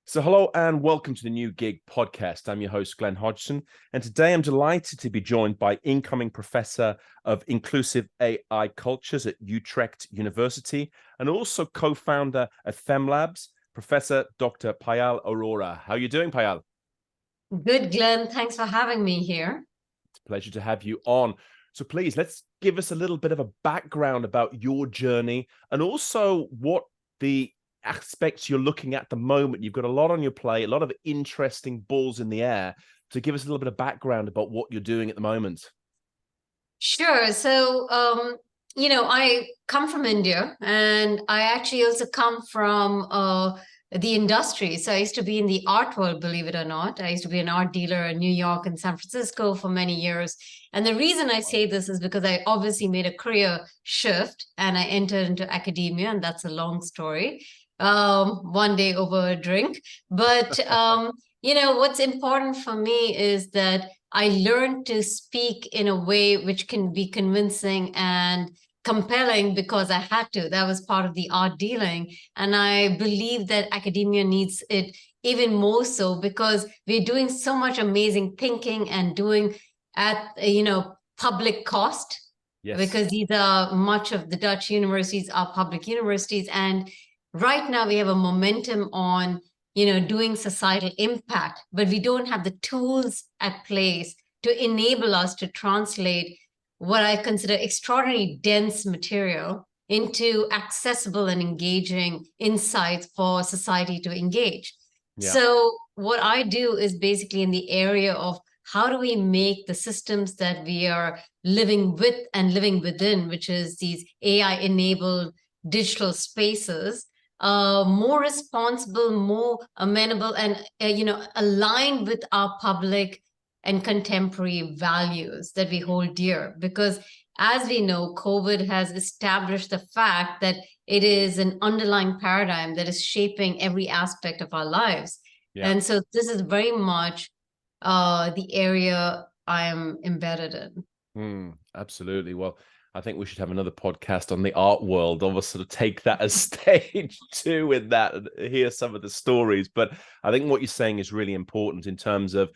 So hello and welcome to the New Gig podcast. I'm your host, Glenn Hodgson, and today I'm delighted to be joined by incoming Professor of Inclusive AI Cultures at Utrecht University and also co-founder of FemLabs, Professor Dr. Payal Arora. How are you doing, Payal? Good, Glenn. Thanks for having me here. It's a pleasure to have you on. So please, let's give us a little bit of a background about your journey and also what the aspects you're looking at the moment. You've got a lot on your plate, a lot of interesting balls in the air. So give us a little bit of background about what you're doing at the moment. Sure. So, I come from India, and I actually also come from the industry. So I used to be in the art world, believe it or not. I used to be an art dealer in New York and San Francisco for many years. And the reason I say this is because I obviously made a career shift and I entered into academia, and that's a long story. One day over a drink. But, what's important for me is that I learned to speak in a way which can be convincing and compelling because I had to. That was part of the art dealing. And I believe that academia needs it even more so because we're doing so much amazing thinking and doing at, public cost. Yes. Because these are much of the Dutch universities are public universities. And right now we have a momentum on doing societal impact, but we don't have the tools at place to enable us to translate what I consider extraordinarily dense material into accessible and engaging insights for society to engage. Yeah. So what I do is basically in the area of how do we make the systems that we are living with and living within, which is these AI-enabled digital spaces, more responsible, more amenable, and aligned with our public and contemporary values that we hold dear. Because as we know, COVID has established the fact that it is an underlying paradigm that is shaping every aspect of our lives. Yeah. And so this is very much the area I am embedded in. Absolutely. Well, I think we should have another podcast on the art world, almost sort of take that as stage two in that and hear some of the stories. But I think what you're saying is really important in terms of,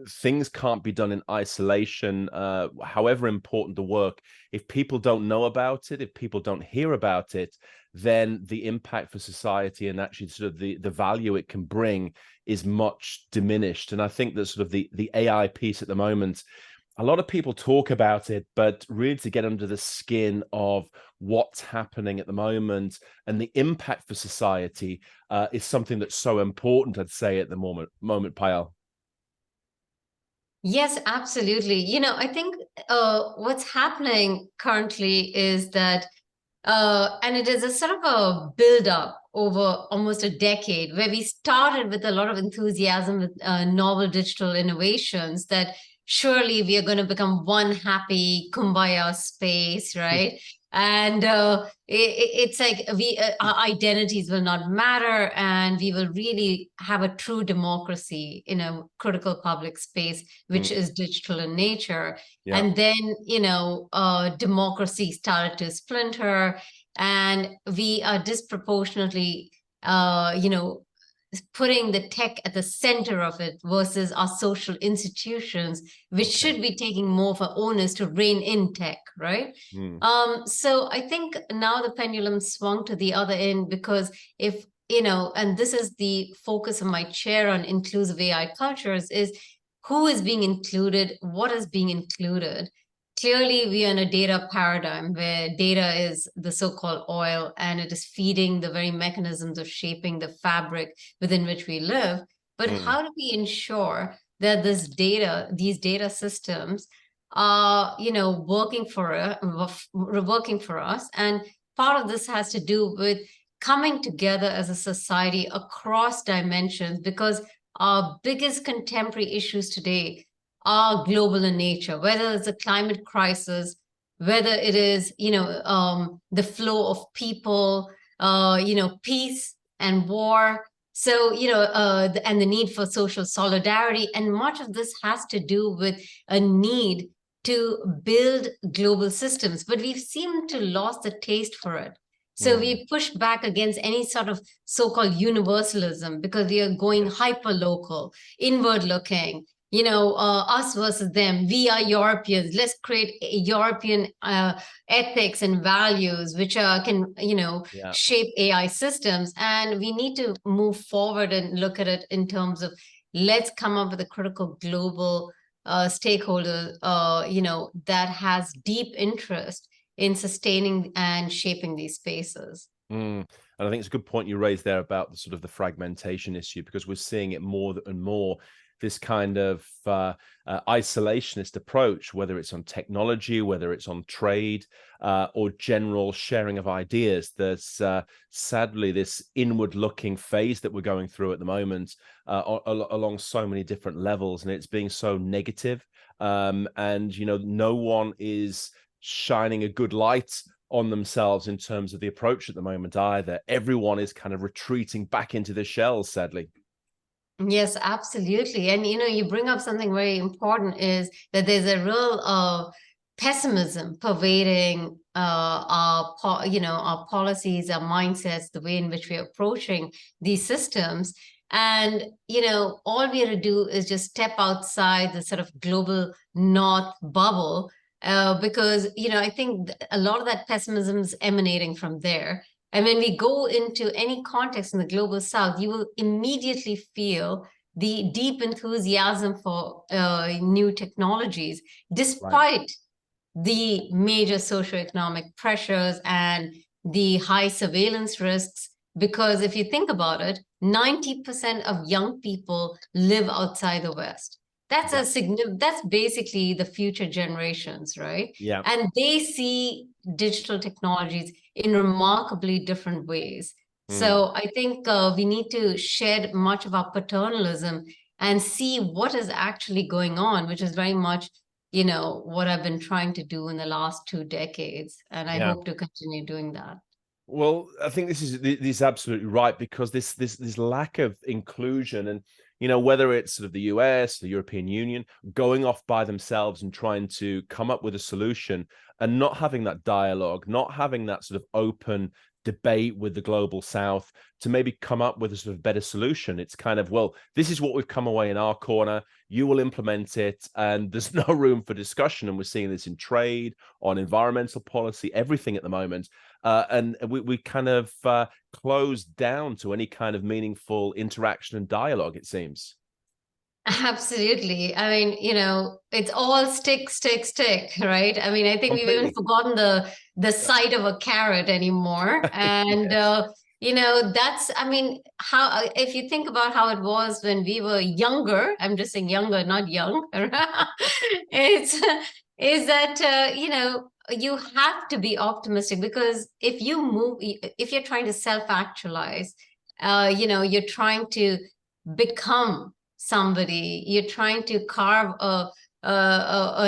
things can't be done in isolation, however important the work. If people don't know about it, if people don't hear about it, then the impact for society and actually sort of the value it can bring is much diminished. And I think that sort of the AI piece at the moment, a lot of people talk about it, but really to get under the skin of what's happening at the moment and the impact for society is something that's so important, I'd say, at the moment, Payal. Yes, absolutely. I think what's happening currently is that, and it is a sort of a build-up over almost a decade, where we started with a lot of enthusiasm with novel digital innovations that surely we are going to become one happy kumbaya space, right? And it's like our identities will not matter, and we will really have a true democracy in a critical public space, which is digital in nature. Yeah. And then, democracy started to splinter, and we are disproportionately, putting the tech at the center of it versus our social institutions, which should be taking more of an onus to rein in tech, right? So I think now the pendulum swung to the other end, because if, and this is the focus of my chair on inclusive AI cultures, is who is being included, what is being included. Clearly, we are in a data paradigm where data is the so-called oil, and it is feeding the very mechanisms of shaping the fabric within which we live. But how do we ensure that these data systems are, working for us? And part of this has to do with coming together as a society across dimensions, because our biggest contemporary issues today are global in nature, whether it's a climate crisis, whether it is, the flow of people, peace and war. So, and the need for social solidarity. And much of this has to do with a need to build global systems, but we've seemed to lost the taste for it. So we push back against any sort of so-called universalism because we are going hyper local, inward looking, us versus them. We are Europeans. Let's create a European ethics and values, which can, Yeah. shape AI systems. And we need to move forward and look at it in terms of let's come up with a critical global stakeholder, that has deep interest in sustaining and shaping these spaces. And I think it's a good point you raised there about the sort of the fragmentation issue, because we're seeing it more and more, this kind of isolationist approach, whether it's on technology, whether it's on trade, or general sharing of ideas. There's sadly this inward looking phase that we're going through at the moment, along so many different levels, and it's being so negative. And no one is shining a good light on themselves in terms of the approach at the moment either. Everyone is kind of retreating back into their shells, sadly. Yes, absolutely. And you bring up something very important, is that there's a real pessimism pervading our policies, our mindsets, the way in which we're approaching these systems. And all we have to do is just step outside the sort of global north bubble, because I think a lot of that pessimism is emanating from there. And when we go into any context in the global south, you will immediately feel the deep enthusiasm for new technologies, despite the major socioeconomic pressures and the high surveillance risks. Because if you think about it, 90% of young people live outside the West. That's basically the future generations, right? Yeah. And they see digital technologies in remarkably different ways. So I think we need to shed much of our paternalism and see what is actually going on, which is very much, what I've been trying to do in the last 2 decades. And I hope to continue doing that. Well, I think this is absolutely right, because this lack of inclusion, and whether it's sort of the US, the European Union, going off by themselves and trying to come up with a solution, and not having that dialogue, not having that sort of open debate with the global south to maybe come up with a sort of better solution. It's kind of, well, this is what we've come away in our corner, you will implement it, and there's no room for discussion. And we're seeing this in trade, on environmental policy, everything at the moment. And we kind of closed down to any kind of meaningful interaction and dialogue, it seems. Absolutely. I mean, it's all stick, stick, stick, right? I mean, I think we've even Completely. forgotten the sight of a carrot anymore. And Yes. that's, I mean, how if you think about how it was when we were younger, I'm just saying younger, not young. It's is that you have to be optimistic, because if you're trying to self-actualize, you're trying to become somebody, you're trying to carve a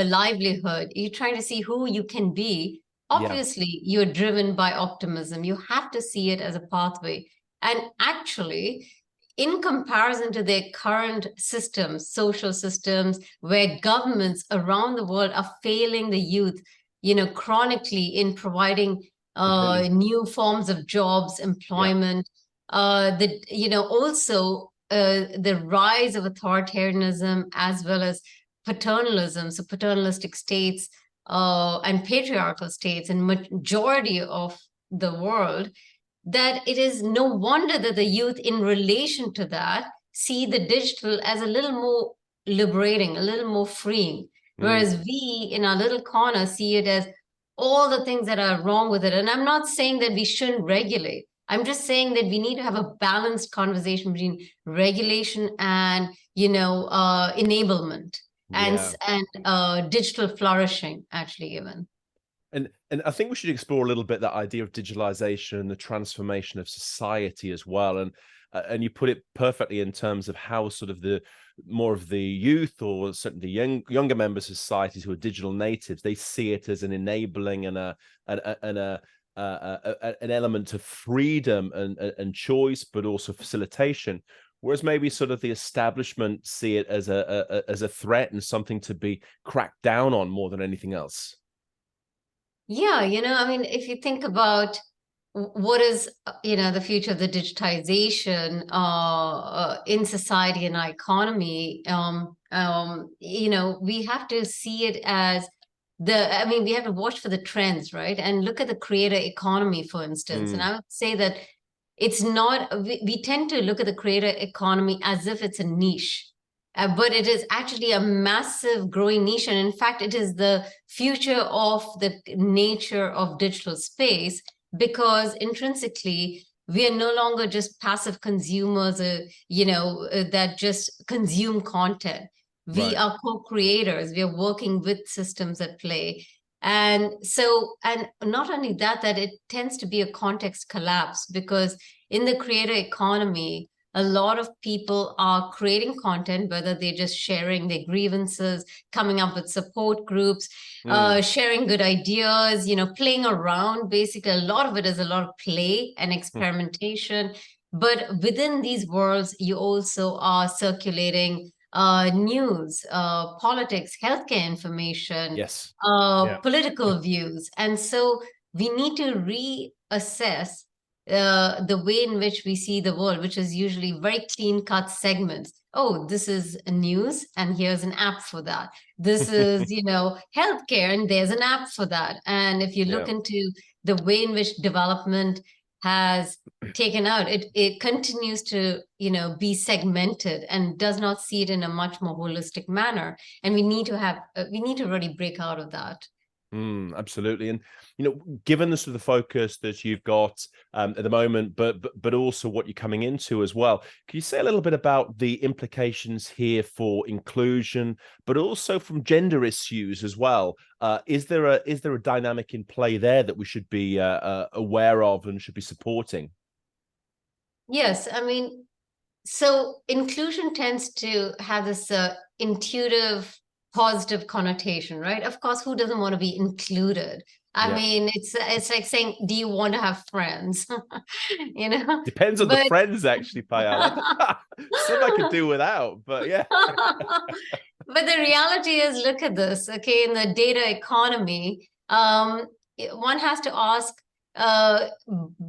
livelihood, you're trying to see who you can be. Yeah. Obviously you're driven by optimism. You have to see it as a pathway. And actually, in comparison to their current systems, social systems, where governments around the world are failing the youth chronically in providing Completely. new forms of jobs, Yeah. employment, also the rise of authoritarianism as well as paternalism, so paternalistic states and patriarchal states in majority of the world, that it is no wonder that the youth in relation to that see the digital as a little more liberating, a little more freeing, whereas we in our little corner see it as all the things that are wrong with it. And I'm not saying that we shouldn't regulate. I'm just saying that we need to have a balanced conversation between regulation and, enablement and Yeah. digital flourishing, actually, even. And I think we should explore a little bit that idea of digitalization and the transformation of society as well. And you put it perfectly in terms of how sort of the more of the youth, or certainly younger members of societies who are digital natives, they see it as an enabling and an element of freedom and choice, but also facilitation. Whereas maybe sort of the establishment see it as a threat and something to be cracked down on more than anything else. Yeah, I mean, if you think about what is the future of the digitization in society and our economy. We have to see it as we have to watch for the trends, right? And look at the creator economy, for instance. And I would say that it's not, we tend to look at the creator economy as if it's a niche. But it is actually a massive growing niche. And in fact, it is the future of the nature of digital space, because intrinsically, we are no longer just passive consumers, that just consume content. We are co-creators. We are working with systems at play. And not only that it tends to be a context collapse, because in the creator economy, a lot of people are creating content, whether they're just sharing their grievances, coming up with support groups, sharing good ideas, playing around. Basically, a lot of it is a lot of play and experimentation. But within these worlds, you also are circulating news, politics, healthcare information, political views. And so we need to reassess the way in which we see the world, which is usually very clean-cut segments. Oh, this is news, and here's an app for that. This is, healthcare, and there's an app for that. And if you look into the way in which development has taken out, it continues to, be segmented and does not see it in a much more holistic manner. And we need to really break out of that. Absolutely. And, given the sort of focus that you've got at the moment, but also what you're coming into as well, can you say a little bit about the implications here for inclusion, but also from gender issues as well? Is there a dynamic in play there that we should be aware of and should be supporting? Yes. So inclusion tends to have this intuitive positive connotation, right? Of course, who doesn't want to be included? It's like saying, do you want to have friends? Depends on the friends, actually, Payal. Some I could do without, but yeah. But the reality is, look at this, okay? In the data economy, one has to ask,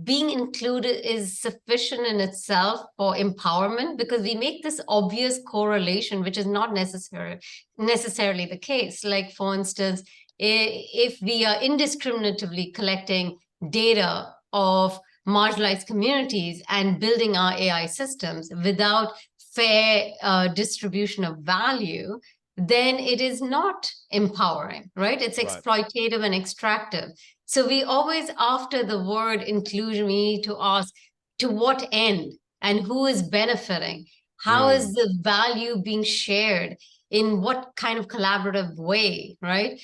being included is sufficient in itself for empowerment? Because we make this obvious correlation, which is not necessarily the case. Like, for instance, if we are indiscriminately collecting data of marginalized communities and building our AI systems without fair distribution of value, then it is not empowering, right? It's exploitative and extractive. So we always, after the word inclusion, we need to ask, to what end and who is benefiting? How is the value being shared? In what kind of collaborative way, right?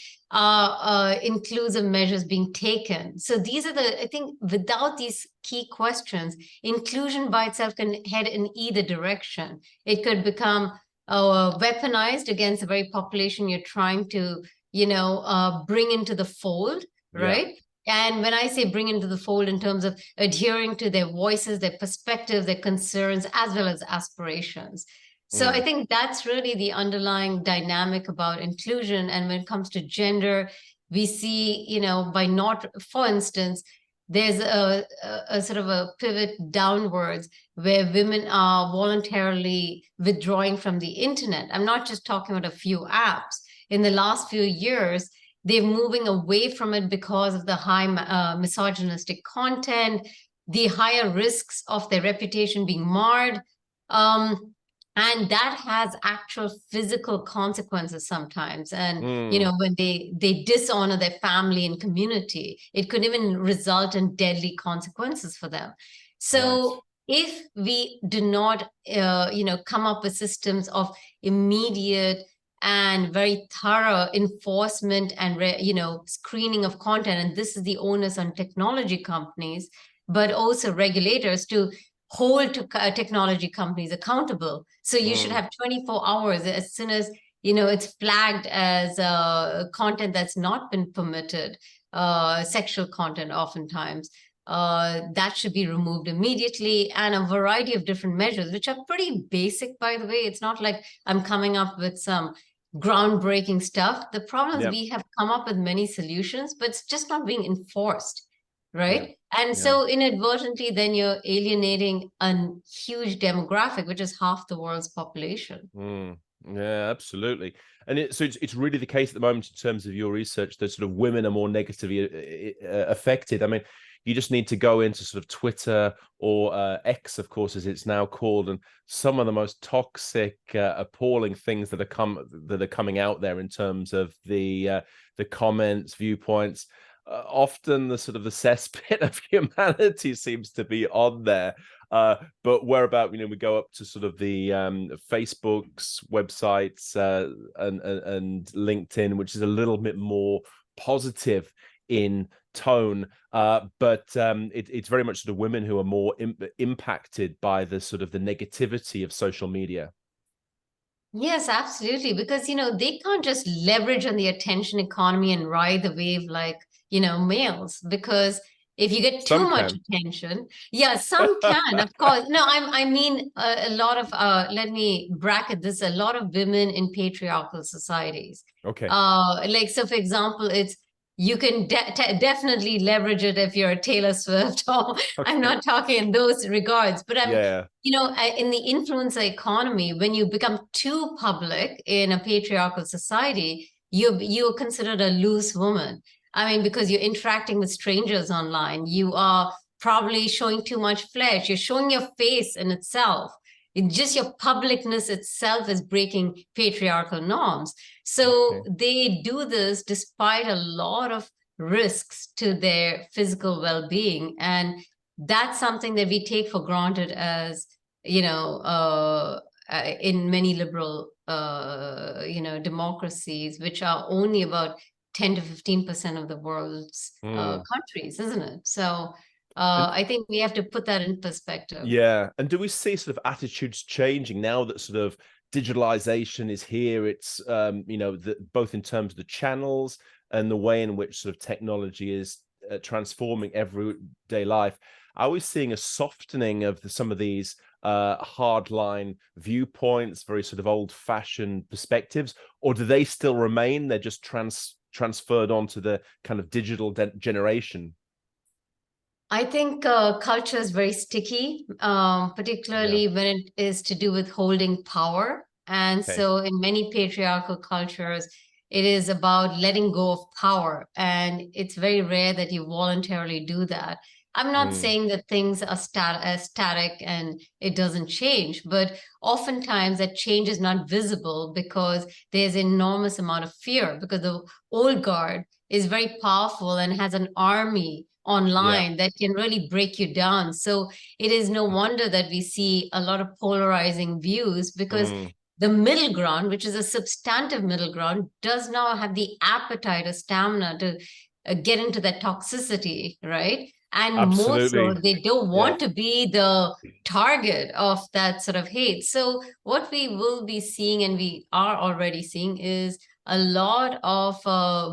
Inclusive measures being taken. So these are I think without these key questions, inclusion by itself can head in either direction. It could become weaponized against the very population you're trying to, bring into the fold, right? And when I say bring into the fold in terms of adhering to their voices, their perspectives, their concerns, as well as aspirations. So I think that's really the underlying dynamic about inclusion. And when it comes to gender, we see, for instance, there's a sort of a pivot downwards where women are voluntarily withdrawing from the internet. I'm not just talking about a few apps. In the last few years, they're moving away from it because of the high misogynistic content, the higher risks of their reputation being marred. And that has actual physical consequences sometimes. And, when they dishonor their family and community, it could even result in deadly consequences for them. So if we do not, come up with systems of immediate and very thorough enforcement and, screening of content, and this is the onus on technology companies, but also regulators to hold technology companies accountable. So you should have 24 hours as soon as, it's flagged as content that's not been permitted, sexual content oftentimes, that should be removed immediately, and a variety of different measures, which are pretty basic, by the way. It's not like I'm coming up with some groundbreaking stuff. The problem is we have come up with many solutions, but it's just not being enforced. Yeah. right? And Yeah. so inadvertently, then you're alienating a huge demographic, which is half the world's population. Mm, yeah, absolutely. And so it's really the case at the moment in terms of your research that sort of women are more negatively affected. I mean, you just need to go into sort of Twitter or X, of course, as it's now called, and some of the most toxic, appalling things that are coming out there in terms of the comments, viewpoints. Often the sort of the cesspit of humanity seems to be on there. But whereabout, we go up to sort of the Facebook's websites and LinkedIn, which is a little bit more positive in tone, but it's very much sort of women who are more impacted by the sort of the negativity of social media. Yes, absolutely. Because, they can't just leverage on the attention economy and ride the wave like, males. Because if you get too Some much can. attention, yeah, some can, of course. No, I mean, a lot of, let me bracket this, a lot of women in patriarchal societies. Okay. Like, so for example, you can definitely leverage it if you're a Taylor Swift, or I'm Okay. not talking in those regards, but Yeah. in the influencer economy, when you become too public in a patriarchal society, you're considered a loose woman. I mean, because you're interacting with strangers online, you are probably showing too much flesh. You're showing your face in itself. Just your publicness itself is breaking patriarchal norms. So Okay. they do this despite a lot of risks to their physical well-being, and that's something that we take for granted as in many liberal democracies, which are only about 10 to 15% of the world's Mm. countries, isn't it? So And I think we have to put that in perspective. yeah, and do we see sort of attitudes changing now that sort of digitalization is here? It's both in terms of the channels and the way in which sort of technology is transforming everyday life. Are we seeing a softening of some of these hardline viewpoints, very sort of old-fashioned perspectives, or do they still remain? They're just transferred onto the kind of digital generation? I think culture is very sticky, Yeah. particularly when it is to do with holding power. And Okay. so, in many patriarchal cultures, it is about letting go of power. And it's very rare that you voluntarily do that. I'm not Mm. saying that things are static and it doesn't change, but oftentimes that change is not visible because there's enormous amount of fear, because the old guard is very powerful and has an army Yeah. online that can really break you down. So it is no wonder that we see a lot of polarizing views, because Mm. the middle ground, which is a substantive middle ground, does not have the appetite or stamina to get into that toxicity, right? And more so, Absolutely. they don't Yeah. want to be the target of that sort of hate. So what we will be seeing, and we are already seeing, is a lot of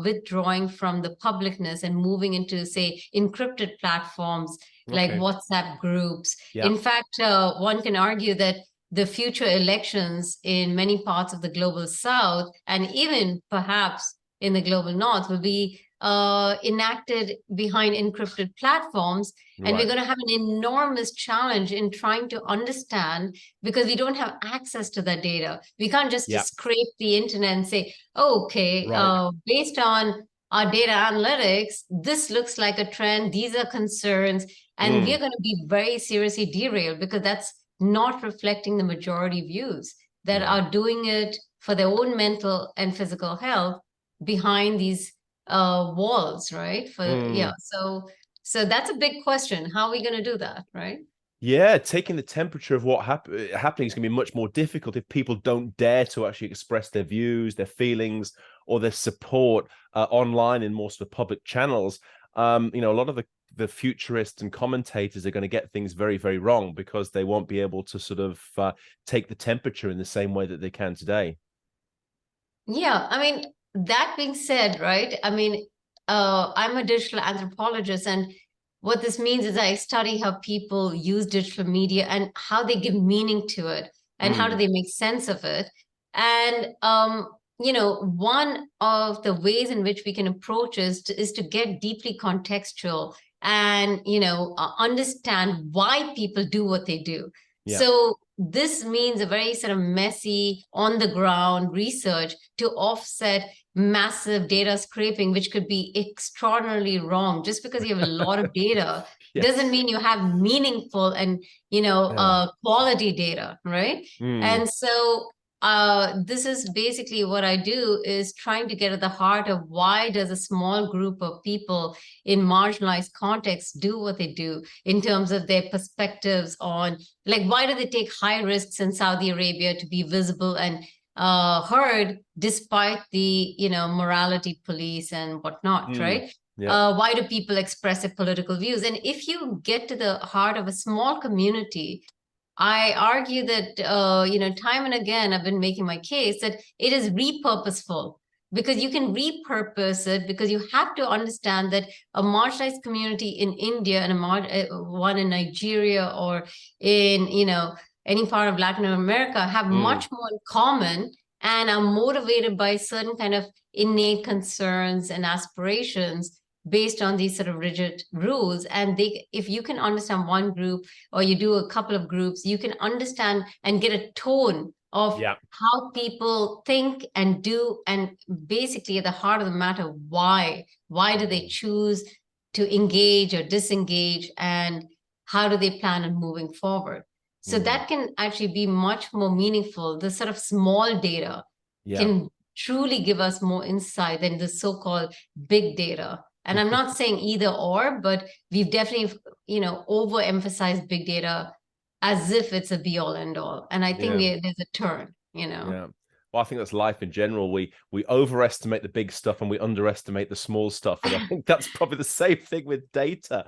withdrawing from the publicness and moving into, say, encrypted platforms like Okay. WhatsApp groups. Yeah. In fact, one can argue that the future elections in many parts of the global south, and even perhaps in the global north, will be enacted behind encrypted platforms. And we're Right. going to have an enormous challenge in trying to understand, because we don't have access to that data. We can't just Yeah. scrape the internet and say, oh, okay, Right. based on our data analytics, this looks like a trend. These are concerns. And we're Mm. going to be very seriously derailed, because that's not reflecting the majority views that Yeah. are doing it for their own mental and physical health behind these walls, right? Mm. So that's a big question. How are we going to do that, right? Yeah, taking the temperature of what happening is going to be much more difficult if people don't dare to actually express their views, their feelings, or their support online in more sort of public channels. A lot of the futurists and commentators are going to get things very, very wrong because they won't be able to sort of take the temperature in the same way that they can today. Yeah, I mean, that being said, right? I mean, I'm a digital anthropologist, and what this means is I study how people use digital media and how they give meaning to it and how do Mm. they make sense of it. And one of the ways in which we can approach is to get deeply contextual and, understand why people do what they do. Yeah. So this means a very sort of messy, on the ground research to offset massive data scraping, which could be extraordinarily wrong. Just because you have a lot of data Yes. doesn't mean you have meaningful and, quality data, right? And so this is basically what I do, is trying to get at the heart of why does a small group of people in marginalized contexts do what they do in terms of their perspectives on, like, why do they take high risks in Saudi Arabia to be visible and heard despite the, morality police and whatnot, right? Yeah. Why do people express their political views? And if you get to the heart of a small community, I argue that, time and again, I've been making my case that it is repurposeful, because you can repurpose it, because you have to understand that a marginalized community in India and one in Nigeria or in, any part of Latin America have much more in common and are motivated by certain kind of innate concerns and aspirations based on these sort of rigid rules. And if you can understand one group, or you do a couple of groups, you can understand and get a tone of how people think and do, and basically at the heart of the matter, why do they choose to engage or disengage, and how do they plan on moving forward. So that can actually be much more meaningful. The sort of small data can truly give us more insight than the so-called big data. And I'm not saying either or, but we've definitely, overemphasized big data as if it's a be all end all. And I think there's a turn, Yeah. Well, I think that's life in general. We overestimate the big stuff and we underestimate the small stuff. And I think that's probably the same thing with data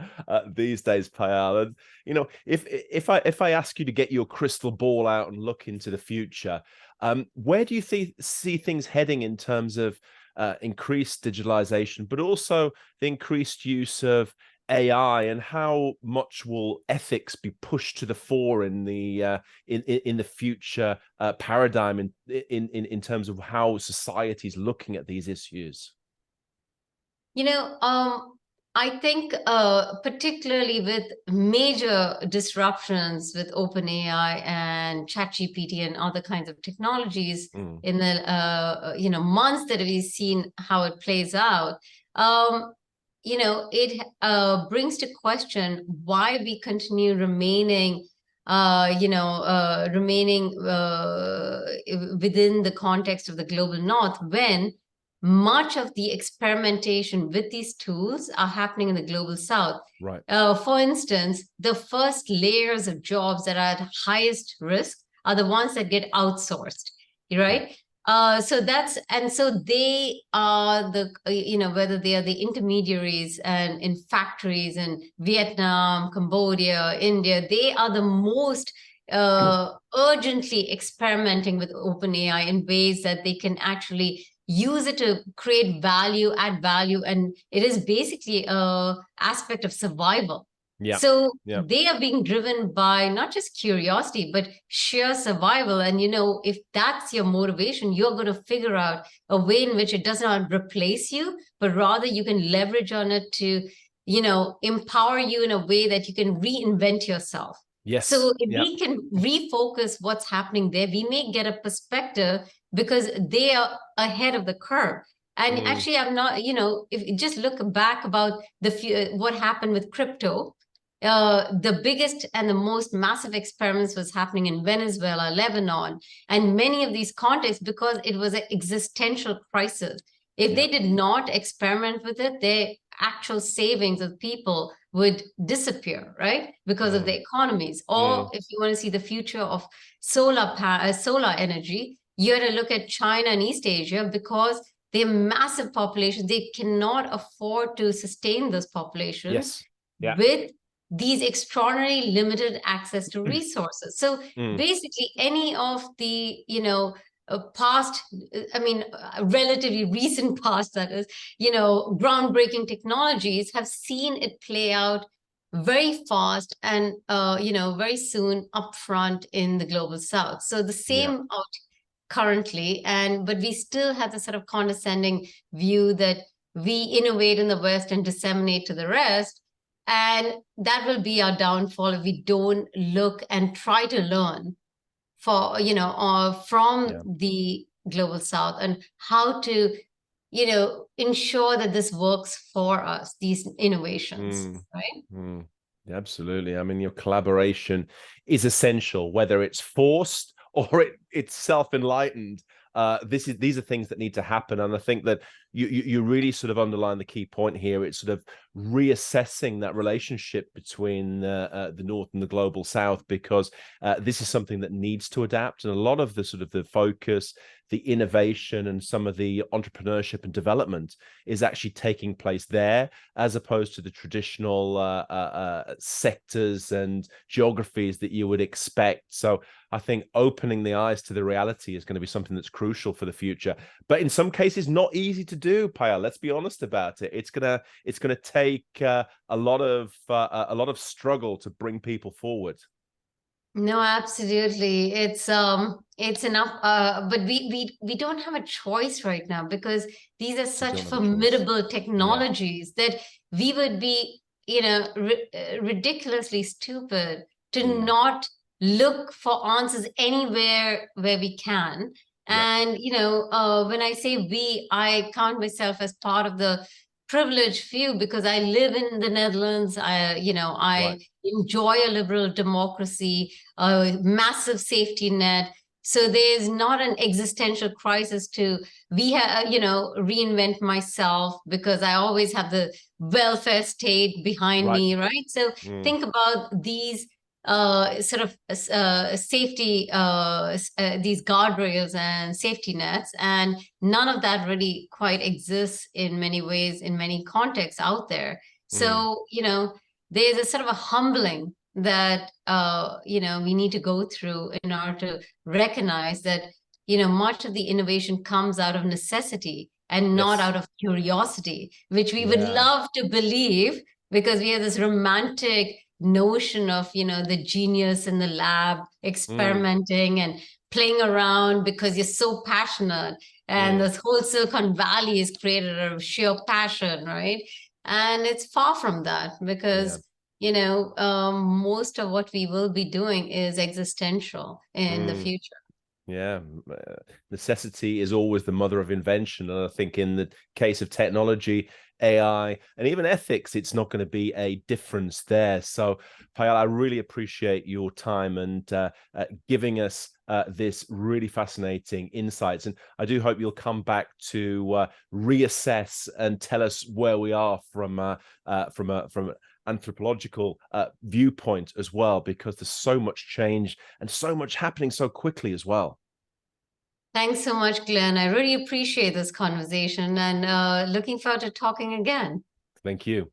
these days, Payal. And, if I ask you to get your crystal ball out and look into the future, where do you see things heading in terms of increased digitalization, but also the increased use of AI, and how much will ethics be pushed to the fore in the future paradigm in terms of how society is looking at these issues? I think particularly with major disruptions with OpenAI and ChatGPT and other kinds of technologies in the months that we've seen how it plays out, it brings to question why we continue remaining within the context of the global north, when much of the experimentation with these tools are happening in the global south. Right. For instance, the first layers of jobs that are at highest risk are the ones that get outsourced, right? So they are whether they are the intermediaries and in factories in Vietnam, Cambodia, India, they are the most urgently experimenting with OpenAI in ways that they can actually use it to create value, add value, and it is basically a aspect of survival. So they are being driven by not just curiosity, but sheer survival. And, if that's your motivation, you're going to figure out a way in which it does not replace you, but rather you can leverage on it to, empower you in a way that you can reinvent yourself. Yes. So if we can refocus what's happening there, we may get a perspective, because they are ahead of the curve. And actually, I'm not, if you just look back about what happened with crypto, the biggest and the most massive experiments was happening in Venezuela, Lebanon, and many of these contexts, because it was an existential crisis. If they did not experiment with it, their actual savings of people would disappear, right? Because of the economies. Or if you want to see the future of solar energy, you have to look at China and East Asia, because they have massive populations. They cannot afford to sustain those populations with these extraordinarily limited access to resources. So basically, any of the, past, relatively recent past, that is, groundbreaking technologies have seen it play out very fast and, very soon upfront in the global south. So the same out currently, but we still have the sort of condescending view that we innovate in the West and disseminate to the rest. And that will be our downfall if we don't look and try to learn for, from the global south, and how to, ensure that this works for us, these innovations, right? Absolutely. I mean, your collaboration is essential, whether it's forced or it's self-enlightened. These are things that need to happen, and I think that you really sort of underline the key point here. It's sort of reassessing that relationship between the North and the global South, because this is something that needs to adapt, and a lot of the sort of the focus, the innovation, and some of the entrepreneurship and development is actually taking place there, as opposed to the traditional sectors and geographies that you would expect. So I think opening the eyes to the reality is going to be something that's crucial for the future, but in some cases not easy to do, Payal. Let's be honest about it. It's gonna take a lot of struggle to bring people forward. No, absolutely. It's enough, but we don't have a choice right now, because these are such formidable technologies that we would be, ridiculously stupid to not look for answers anywhere where we can. And when I say we, I count myself as part of the privileged few, because I live in the Netherlands. I enjoy a liberal democracy, a massive safety net. So there's not an existential crisis to reinvent myself, because I always have the welfare state behind me, right? So think about these safety, these guardrails and safety nets, and none of that really quite exists in many ways, in many contexts out there. So, there's a sort of a humbling that, we need to go through in order to recognize that, much of the innovation comes out of necessity and not out of curiosity, which we would love to believe, because we have this romantic notion of, the genius in the lab experimenting and playing around because you're so passionate, and this whole Silicon Valley is created out of sheer passion, right? And it's far from that, because most of what we will be doing is existential in the future. Yeah, necessity is always the mother of invention. And I think in the case of technology, AI, and even ethics, it's not going to be a difference there. So, Payal, I really appreciate your time and giving us this really fascinating insights. And I do hope you'll come back to reassess and tell us where we are from an anthropological viewpoint as well, because there's so much change and so much happening so quickly as well. Thanks so much, Glenn. I really appreciate this conversation, and looking forward to talking again. Thank you.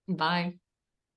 Bye.